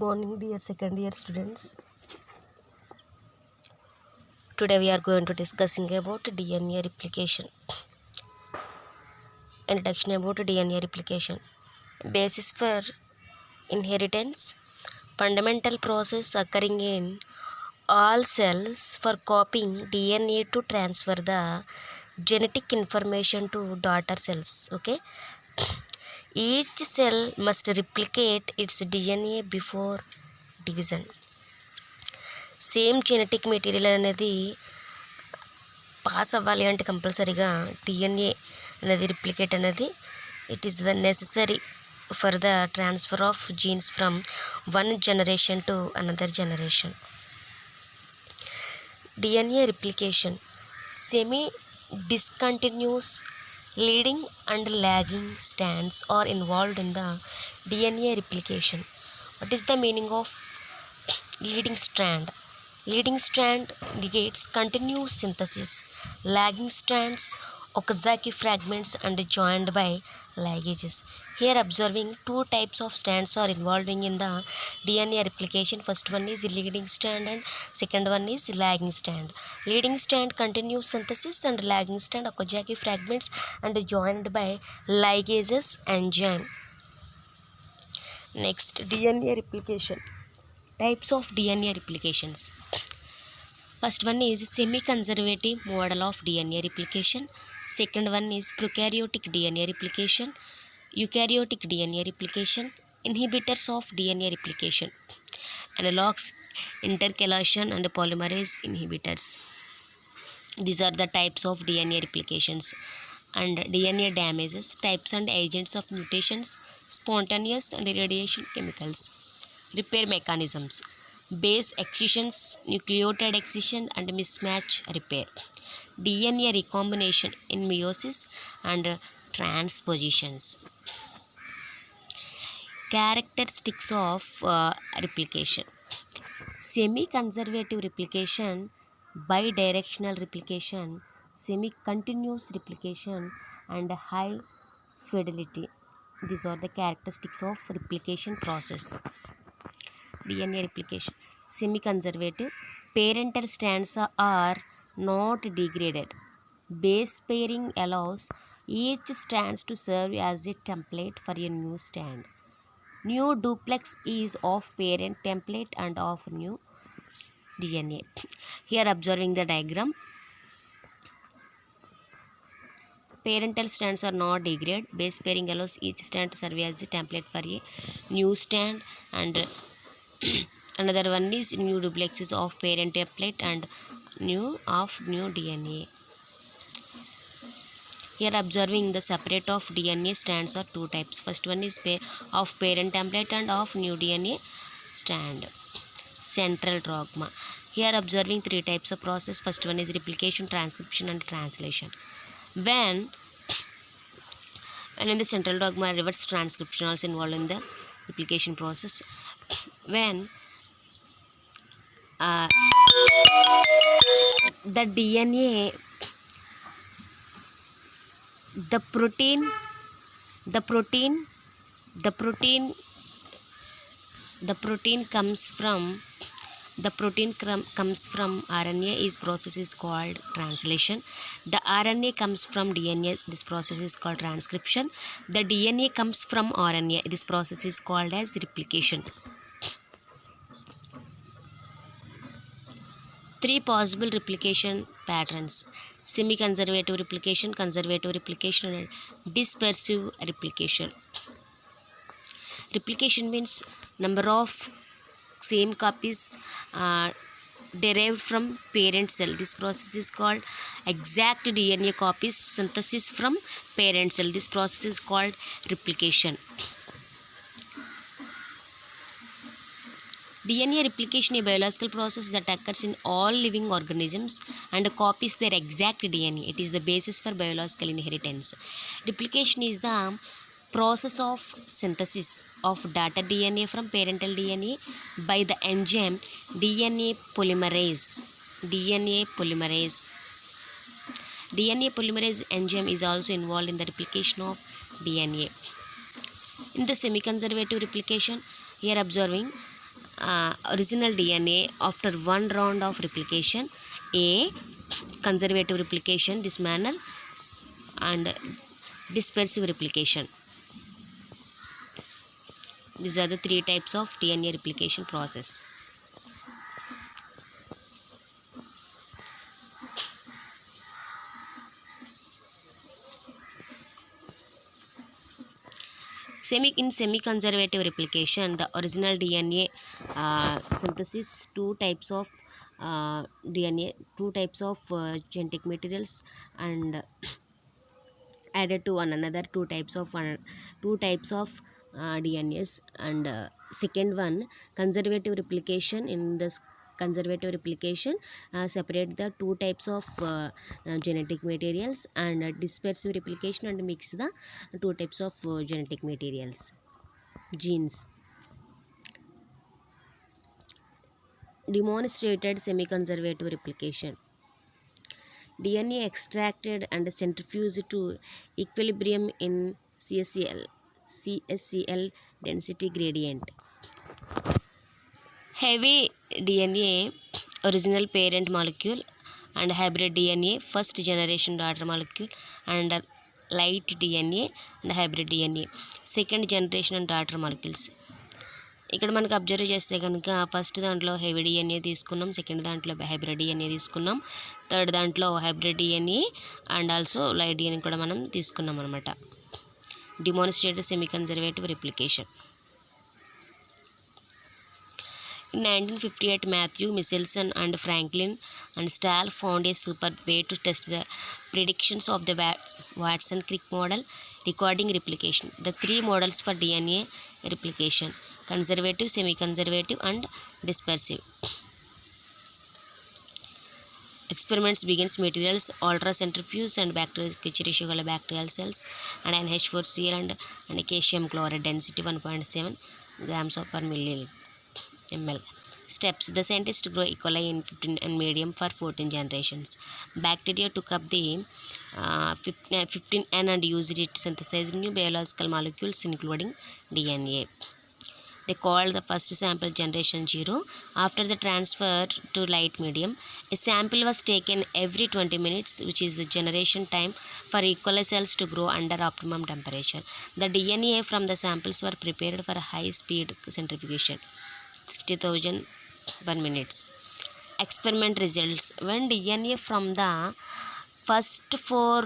morning, dear second year students. Today we are going to discussing about DNA replication. Introduction about DNA replication. Basis for inheritance. Fundamental process occurring in all cells for copying DNA to transfer the genetic information to daughter cells. Okay. Each cell must replicate its DNA before division. Same genetic material అనేది pass అవ్వాలి అంటే కంపల్సరీగా DNA అనేది replicate అనేది it is the necessary for the transfer of jeans from one generation to another generation. DNA replication semi discontinuous leading and lagging strands are involved in the DNA replication. What is the meaning of leading strand? Leading strand indicates continuous synthesis. Lagging strands Okazaki fragments and joined by ligases. Here observing two types of strands are involving in the DNA replication. First one is leading strand and second one is lagging strand. Leading strand continuous synthesis and lagging strand Okazaki fragments and joined by ligases enzyme. Next, DNA replication. Types of DNA replications. First one is semi-conservative model of DNA replication. Second one is prokaryotic DNA replication, eukaryotic DNA replication, inhibitors of DNA replication, analogs, intercalation and polymerase inhibitors. These are the types of DNA replications. And DNA damages, types and agents of mutations, spontaneous and irradiation chemicals. Repair mechanisms: base excisions, nucleotide excision and mismatch repair, DNA recombination in meiosis and transpositions. Characteristics of replication: semi-conservative replication, bidirectional replication, semi-continuous replication and high fidelity. These are the characteristics of replication process. DNA replication. Semi-conservative, parental strands are not degraded. Base pairing allows each strands to serve as a template for a new strand. New duplex is of parent template and of new DNA. Here observing the diagram. Parental strands are not degraded. Base pairing allows each strand to serve as a template for a new strand, and another one is new duplexes of parent template and new DNA. Here observing the separate of DNA strands are two types. First one is of parent template and of new DNA strand. Central dogma. Here observing three types of process. First one is replication, transcription and translation. When in the central dogma, reverse transcription also involved in the replication process. When the DNA, the protein comes from RNA. This process is called translation. The RNA comes from DNA. This process is called transcription. The DNA comes from RNA. This process is called as replication. Three possible replication patterns: semi-conservative replication, conservative replication and dispersive replication. Replication means number of same copies derived from parent cell. This process is called exact DNA copies synthesis from parent cell. This process is called replication. DNA replication is a biological process that occurs in all living organisms and copies their exact DNA. It is the basis for biological inheritance. Replication is the process of synthesis of daughter DNA from parental DNA by the enzyme DNA polymerase. DNA polymerase enzyme is also involved in the replication of DNA. In the semi-conservative replication, here observing original DNA after one round of replication. A. Conservative replication, this manner, and dispersive replication. These are the three types of DNA replication process. In semi-conservative replication, the original DNA synthesis, two types of genetic materials and added to one another, two types of DNAs, and second one, conservative replication. In this conservative replication, separate the two types of genetic materials, and dispersive replication and mix the two types of genetic materials, genes. Demonstrated semi-conservative replication. DNA extracted and centrifuged to equilibrium in CSCL density gradient. Heavy DNA, original parent molecule, and hybrid DNA, first generation daughter molecule, and light DNA and hybrid DNA, second generation and daughter molecules. ఇక్కడ మనకు observe చేస్తే కనుక first దాంట్లో heavy DNA తీసుకున్నాం, second దాంట్లో hybrid DNA తీసుకున్నాం, third దాంట్లో hybrid DNA and also light DNA కూడా మనం తీసుకున్నాం అనమాట. Demonstrated semi conservative replication. In 1958, Matthew Michelson and Franklin and Stahl found a super way to test the predictions of the Watson-Crick model recording replication. The three models for DNA replication: conservative, semi-conservative, and dispersive. Experiments begins materials, ultracentrifuge and bacterial bacterial cells, and NH4Cl and calcium chloride, density 1.7 grams per ml. Steps: the scientists grow E. coli in 15 and medium for 14 generations. Bacteria took up the 15N and used it to synthesize new biological molecules including DNA. They called the first sample generation 0. After the transfer to light medium, a sample was taken every 20 minutes, which is the generation time for E. coli cells to grow under optimum temperature. The DNA from the samples were prepared for high speed centrifugation, 60,000 per minute. Experiment results: when DNA from the first 4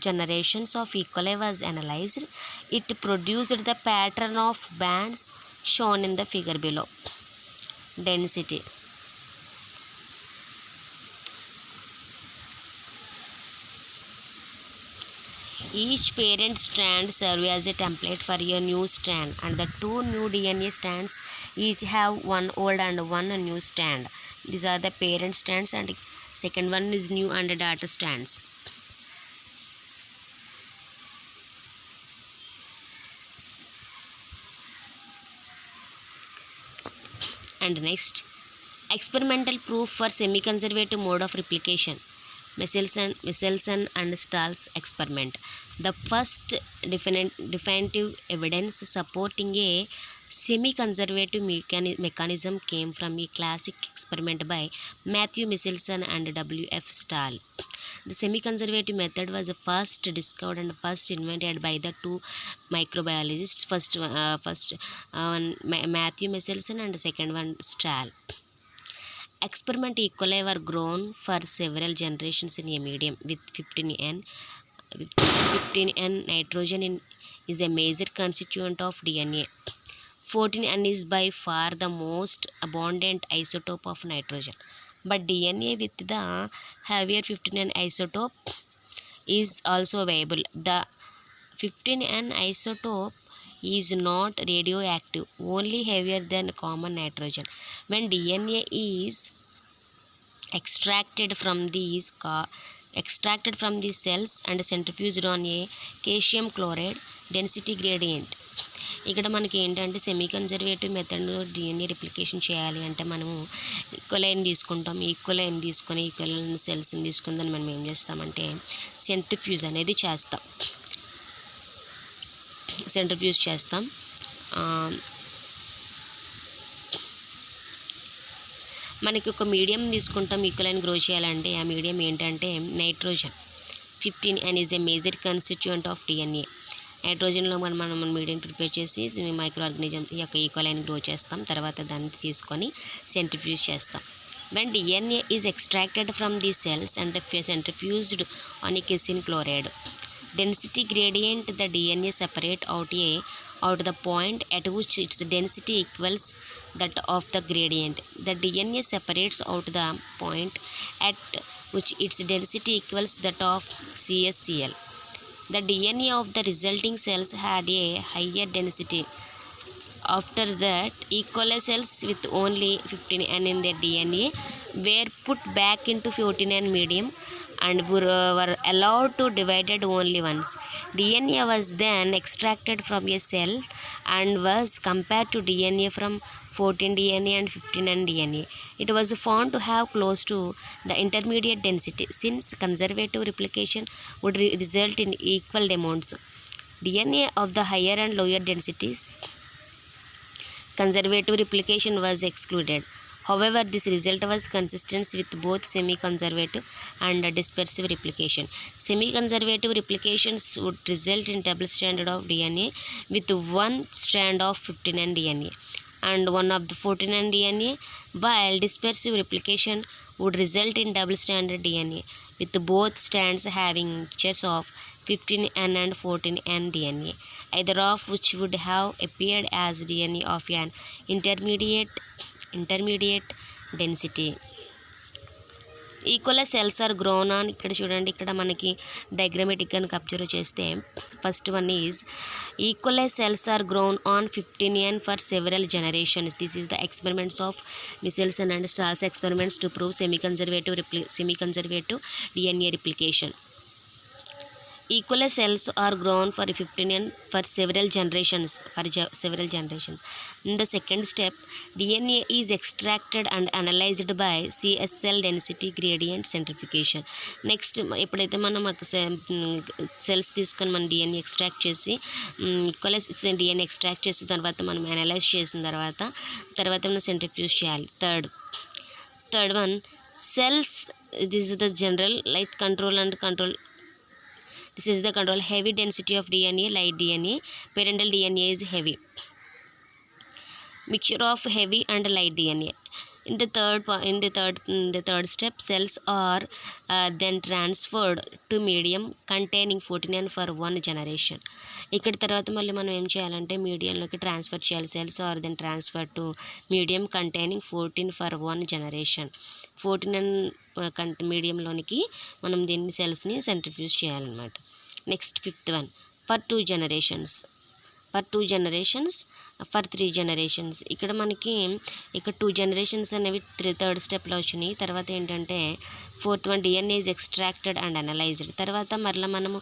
generations of E. coli was analyzed, it produced the pattern of bands shown in the figure below. Density: each parent strand serves as a template for a new strand, and the two new DNA strands each have one old and one new strand. These are the parent strands, and second one is new and daughter strands. And next, experimental proof for semi-conservative mode of replication. Michelson and Stahl's experiment. The first definitive evidence supporting a semi-conservative mechanism came from a classic experiment by Matthew Michelson and W.F. Stahl. The semi-conservative method was first discovered and first invented by the two microbiologists, first Matthew Michelson and second one Stahl. Experiment E. coli were grown for several generations in a medium with 15N. 15N nitrogen is a major constituent of DNA. 14N is by far the most abundant isotope of nitrogen. But DNA with the heavier 15N isotope is also available. The 15N isotope is not radioactive, only heavier than common nitrogen. When DNA is extracted from these cells and centrifuged on a calcium chloride density gradient. ఇక్కడ మనకి ఏంటంటే semi conservative మెథడ్లో DNA replication చేయాలి అంటే మనము ఈక్వలైన్ తీసుకుంటాం. ఈక్వలైన్ తీసుకొని ఈక్వలైన్ సెల్స్ని తీసుకుని దాన్ని మనం ఏం చేస్తామంటే సెంట్రిఫ్యూజ్ అనేది చేస్తాం. మనకి ఒక మీడియం తీసుకుంటాం ఈక్వలైన్ గ్రో చేయాలంటే ఆ మీడియం ఏంటంటే nitrogen. 15N is a major constituent of DNA. నైట్రోజన్లో మనం మీడియం ప్రిపేర్ చేసి మైక్రో ఆర్గానిజం యొక్క ఈక్వలైన్ గ్రో చేస్తాం. తర్వాత దాన్ని తీసుకొని సెంట్రిఫ్యూజ్ చేస్తాం. When DNA is extracted from the cells and centrifuged on a casein chloride, density gradient, the DNA separate out the point at which its density equals that of the gradient. The DNA separates out the point at which its density equals that of CSCl. The DNA of the resulting cells had a higher density. After that, E. coli cells with only 15N in their DNA were put back into 14N medium and were allowed to divided only once. DNA was then extracted from a cell and was compared to DNA from 14 DNA and 15N DNA. It was found to have close to the intermediate density, since conservative replication would result in equal amounts. DNA of the higher and lower densities, conservative replication was excluded. However, this result was consistent with both semi-conservative and dispersive replication. Semi-conservative replications would result in double strand of DNA with one strand of 15N DNA and one of the 14N DNA, while dispersive replication would result in double stranded DNA with both strands having features of 15N and 14N DNA, either of which would have appeared as DNA of an intermediate density. E. coli cells are grown on, ఇక్కడ చూడండి, ఇక్కడ మనకి డయాగ్రామేటిక్గా observe చేస్తే first one is E. coli cells are grown on 15N for several generations. This is the experiments of Michelson and Stahl's experiments to prove semi-conservative DNA replication. E. coli cells are grown for 15N for several generations. In the second step, DNA is extracted and analyzed by CSL density gradient centrifugation. Next ఎప్పుడైతే మనం cells తీసుకొని మనం DNA extract చేసి DNA extract చేసిన తర్వాత మనం analyse చేసిన తర్వాత మనం సెంట్రిఫ్యూజ్ చేయాలి. Third one cells, this is the general light control and control. This is the control heavy density of DNA, light DNA. Parental DNA is heavy. Mixture of heavy and light DNA. In the third step, cells are then transferred to medium containing 14N for one generation. ఇక్కడ తర్వాత మళ్ళీ మనం ఏం చేయాలంటే మీడియంలోకి transfer చేయాలి. Cells are then transfer to medium containing 14 for one generation. 14N మీడియంలోనికి మనం దీన్ని సెల్స్ని సెంట్రిఫ్యూజ్ చేయాలన్నమాట. Next fifth one, for 2 generations, for 2 generations, for 3 generations. ఇక్కడ మనకి 2 generations అనేవి థర్డ్ స్టెప్లో వచ్చినాయి. తర్వాత ఏంటంటే fourth one, DNA is extracted and analysed. తర్వాత మరలా మనము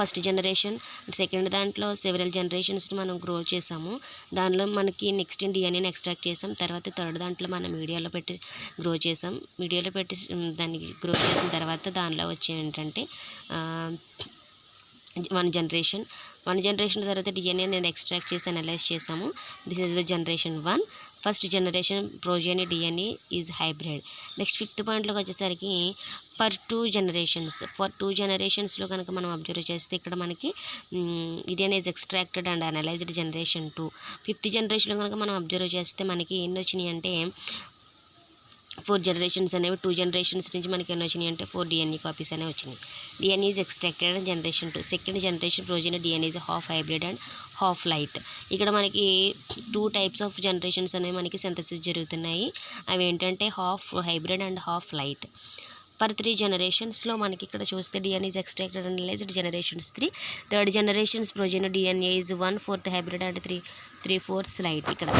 ఫస్ట్ జనరేషన్, సెకండ్ దాంట్లో సెవెరల్ జనరేషన్స్ని మనం గ్రో చేసాము. దానిలో మనకి నెక్స్ట్ డిఎన్ఏని ఎక్స్ట్రాక్ట్ చేసాం. తర్వాత థర్డ్ దాంట్లో మనం మీడియాలో పెట్టి గ్రో చేసాం. మీడియాలో పెట్టి దాన్ని గ్రో చేసిన తర్వాత దానిలో వచ్చే ఏంటంటే వన్ జనరేషన్ తర్వాత డిఎన్ఏ నేను ఎక్స్ట్రాక్ట్ చేసి అనలైజ్ చేసాము. This is the generation 1. First generation progeny DNA is hybrid. Next fifth పాయింట్లోకి వచ్చేసరికి ఫర్ 2 generations కనుక మనం అబ్జర్వ్ చేస్తే ఇక్కడ మనకి DNA is extracted and analysed generation 2. Fifth జనరేషన్లో కనుక మనం అబ్జర్వ్ చేస్తే మనకి ఎన్ని వచ్చినాయి అంటే 4 generations అనేవి. 2 generations నుంచి మనకి ఎన్ని వచ్చినాయి అంటే 4 DNA కాపీస్ అనేవి వచ్చినాయి. DNA is extracted and generation 2. Second generation progeny DNA is half hybrid and half light. ఇక్కడ మనకి 2 types ఆఫ్ జనరేషన్స్ అనేవి మనకి సింథసిస్ జరుగుతున్నాయి. అవి ఏంటంటే half hybrid and half light. For 3 generations మనకి ఇక్కడ చూస్తే DNA is extracted and analysed generations 3. Third generations progeny DNA is 1/4 hybrid and 3/4 light. ఇక్కడ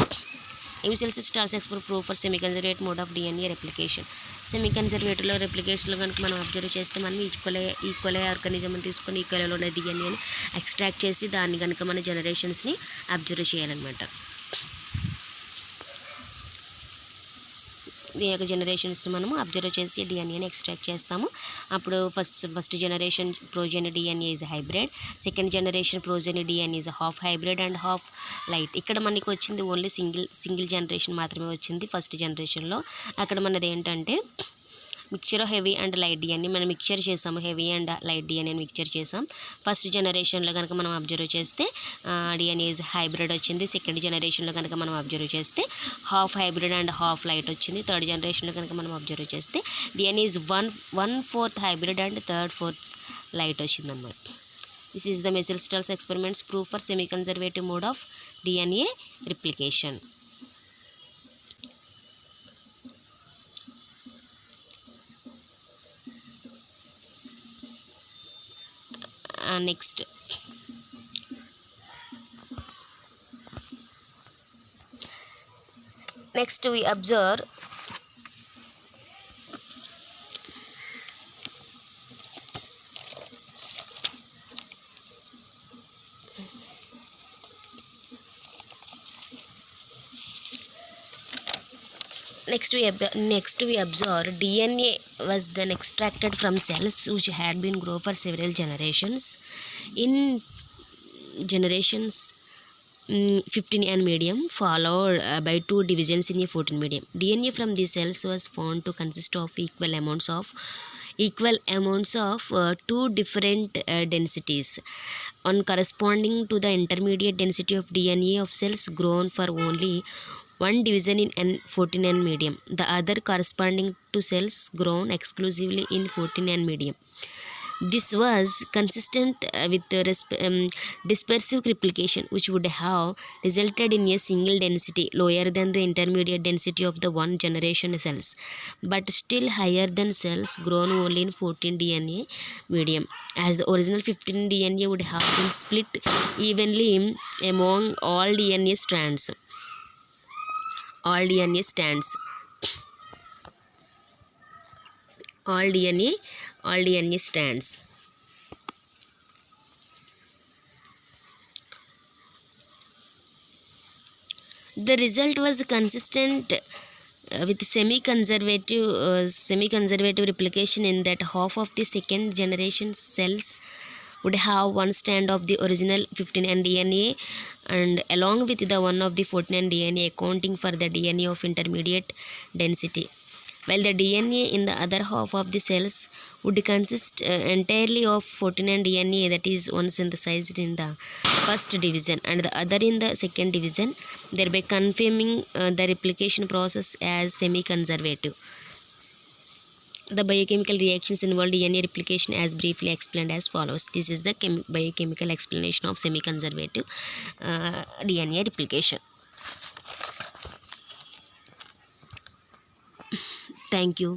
Michelson Stahl's experiment proof for semi-conservative mode of DNA replication. సెమీకన్జర్వేటివ్లో రెప్లికేషన్లో కనుక మనం observe చేస్తే మనం ఈక్వలే organism తీసుకొని ఈక్వలేలో ఉన్న డిఎన్ఏని ఎక్స్ట్రాక్ట్ చేసి దాన్ని కనుక మన జనరేషన్స్ని అబ్జర్వ్ చేయాలన్నమాట. ఈ యొక్క జనరేషన్స్ని మనము అబ్జర్వ్ చేసి డిఎన్ఏని ఎక్స్ట్రాక్ట్ చేస్తాము. అప్పుడు first generation ప్రోజెని DNA is hybrid, second generation ప్రోజెని DNA is half hybrid and half light. ఇక్కడ మనకి వచ్చింది ఓన్లీ సింగిల్ జనరేషన్ మాత్రమే వచ్చింది ఫస్ట్ జనరేషన్లో. అక్కడ మనది ఏంటంటే mixture heavy and light DNA మనం మిక్చర్ చేసాము, హెవీ అండ్ లైట్ డిఎన్ఏని మిక్చర్ చేసాం. ఫస్ట్ జనరేషన్లో కనుక మనం అబ్జర్వ్ చేస్తే డిఎన్ఏ ఈజ్ హైబ్రిడ్ వచ్చింది. సెకండ్ జనరేషన్లో కనుక మనం అబ్జర్వ్ చేస్తే half hybrid and half light వచ్చింది. థర్డ్ జనరేషన్లో కనుక మనం అబ్జర్వ్ చేస్తే DNA is 1/4 hybrid and 3/4 light వచ్చిందన్నమాట. This is the Meselson Stahl's experiments proof for semi conservative mode of DNA replication. Next we observe Next we observe DNA was then extracted from cells which had been grown for several generations. In generations 15N medium followed by 2 divisions in a 14 medium. DNA from these cells was found to consist of equal amounts of 2 different densities, one corresponding to the intermediate density of DNA of cells grown for only one division in 14N medium, the other corresponding to cells grown exclusively in 14N medium. This was consistent with the dispersive replication, which would have resulted in a single density lower than the intermediate density of the one generation cells, but still higher than cells grown only in 14 DNA medium, as the original 15 DNA would have been split evenly among all DNA strands. All DNA strands. The result was consistent with semi-conservative replication in that half of the second generation cells would have one strand of the original 15N DNA and along with the one of the 14N DNA, accounting for the DNA of intermediate density, while the DNA in the other half of the cells would consist entirely of 14N DNA, that is one synthesized in the first division and the other in the second division, thereby confirming the replication process as semi-conservative. The biochemical reactions involved DNA replication as briefly explained as follows. This is the biochemical explanation of semi-conservative DNA replication. Thank you.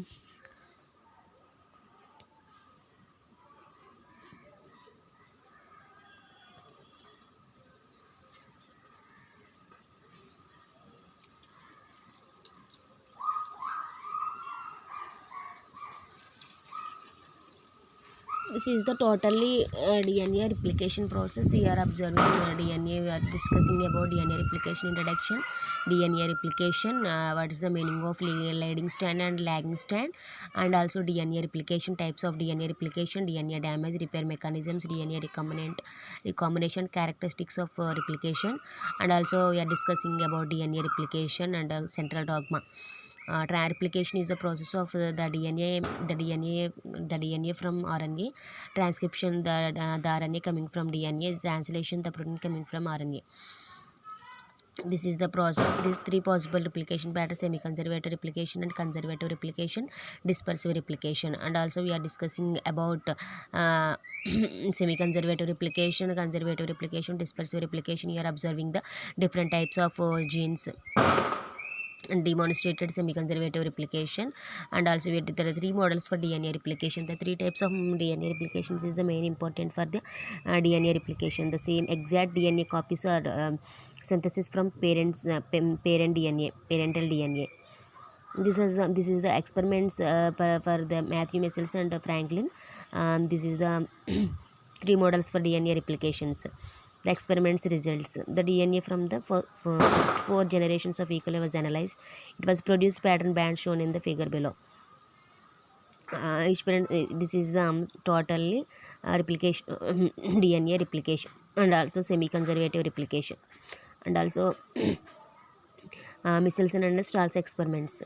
This is the totally DNA replication process. We are observing DNA. We are discussing about DNA replication introduction. DNA replication, what is the meaning of leading strand and lagging strand, and also DNA replication, types of DNA replication, DNA damage, repair mechanisms, DNA recombination, characteristics of replication, and also we are discussing about DNA replication and central dogma. Replication is the process of the DNA from RNA, transcription the RNA coming from DNA, translation the protein coming from RNA. This is the process. These 3 possible replication patterns: semi-conservative replication and conservative replication, dispersive replication, and also we are discussing about semi-conservative replication, conservative replication, dispersive replication. You are observing the different types of genes and demonstrated semi-conservative replication, and also there are 3 models for DNA replication. The 3 types of DNA replications is the main important for the DNA replication. The same exact DNA copies are synthesis from parental DNA. This is the experiments for the Matthew Meisels and Franklin. This is the 3 models for DNA replications. The experiments results. The DNA from the first 4 generations of E. coli was analyzed. It was produced pattern band shown in the figure below. This is the totally replication DNA replication and also semi-conservative replication and also Michelson and Strauss experiments.